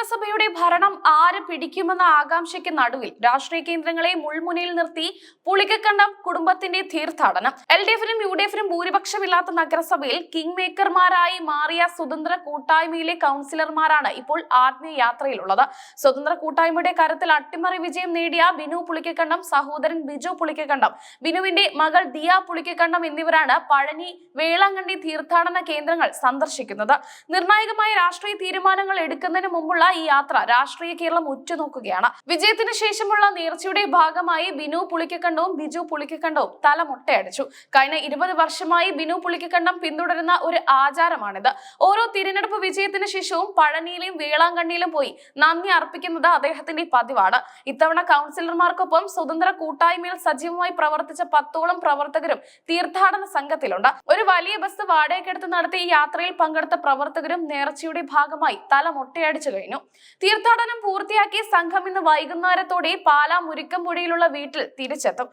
നഗരസഭയുടെ ഭരണം ആര് പിടിക്കുമെന്ന ആകാംക്ഷയ്ക്ക് നടുവിൽ രാഷ്ട്രീയ കേന്ദ്രങ്ങളെ മുൾമുനയിൽ നിർത്തി പുളിക്കക്കണ്ടം കുടുംബത്തിന്റെ തീർത്ഥാടനം. LDF-നും UDF-നും ഭൂരിപക്ഷമില്ലാത്ത നഗരസഭയിൽ കിങ് മേക്കർമാരായി മാറിയ സ്വതന്ത്ര കൂട്ടായ്മയിലെ കൗൺസിലർമാരാണ് ഇപ്പോൾ ആത്മീയ യാത്രയിലുള്ളത്. സ്വതന്ത്ര കൂട്ടായ്മയുടെ കരുത്തിൽ അട്ടിമറി വിജയം നേടിയ ബിനു പുളിക്കക്കണ്ടം, സഹോദരൻ ബിജു പുളിക്കക്കണ്ടം, ബിനുവിന്റെ മകൾ ദിയ പുളിക്കക്കണ്ടം എന്നിവരാണ് പഴനി, വേളാങ്കണ്ണി തീർത്ഥാടന കേന്ദ്രങ്ങൾ സന്ദർശിക്കുന്നത്. നിർണായകമായ രാഷ്ട്രീയ തീരുമാനങ്ങൾ എടുക്കുന്നതിന് മുമ്പുള്ള ഈ യാത്ര രാഷ്ട്രീയ കേരളം ഉറ്റുനോക്കുകയാണ്. വിജയത്തിന് ശേഷമുള്ള നേർച്ചയുടെ ഭാഗമായി ബിനു പുളിക്കക്കണ്ടവും ബിജു പുളിക്കക്കണ്ടവും തല മൊട്ടയടിച്ചു. കഴിഞ്ഞ 20 വർഷമായി ബിനു പുളിക്കക്കണ്ടം പിന്തുടരുന്ന ഒരു ആചാരമാണിത്. ഓരോ തിരഞ്ഞെടുപ്പ് വിജയത്തിന് ശേഷവും പഴനിയിലും വേളാങ്കണ്ണിയിലും പോയി നന്ദി അർപ്പിക്കുന്നത് അദ്ദേഹത്തിന്റെ പതിവാണ്. ഇത്തവണ കൗൺസിലർമാർക്കൊപ്പം സ്വതന്ത്ര കൂട്ടായ്മയിൽ സജീവമായി പ്രവർത്തിച്ച 10ഓളം പ്രവർത്തകരും തീർത്ഥാടന സംഘത്തിലുണ്ട്. ഒരു വലിയ ബസ് വാടകയ്ക്കെടുത്ത് നടത്തിയ ഈ യാത്രയിൽ പങ്കെടുത്ത പ്രവർത്തകരും നേർച്ചയുടെ ഭാഗമായി തല മൊട്ടയടിച്ചു കഴിഞ്ഞു. തീർത്ഥാടനം പൂർത്തിയാക്കി സംഘം ഇന്ന് വൈകുന്നേരത്തോടെ പാലാ മുരിക്കമ്പുഴയിലുള്ള വീട്ടിൽ തിരിച്ചെത്തും.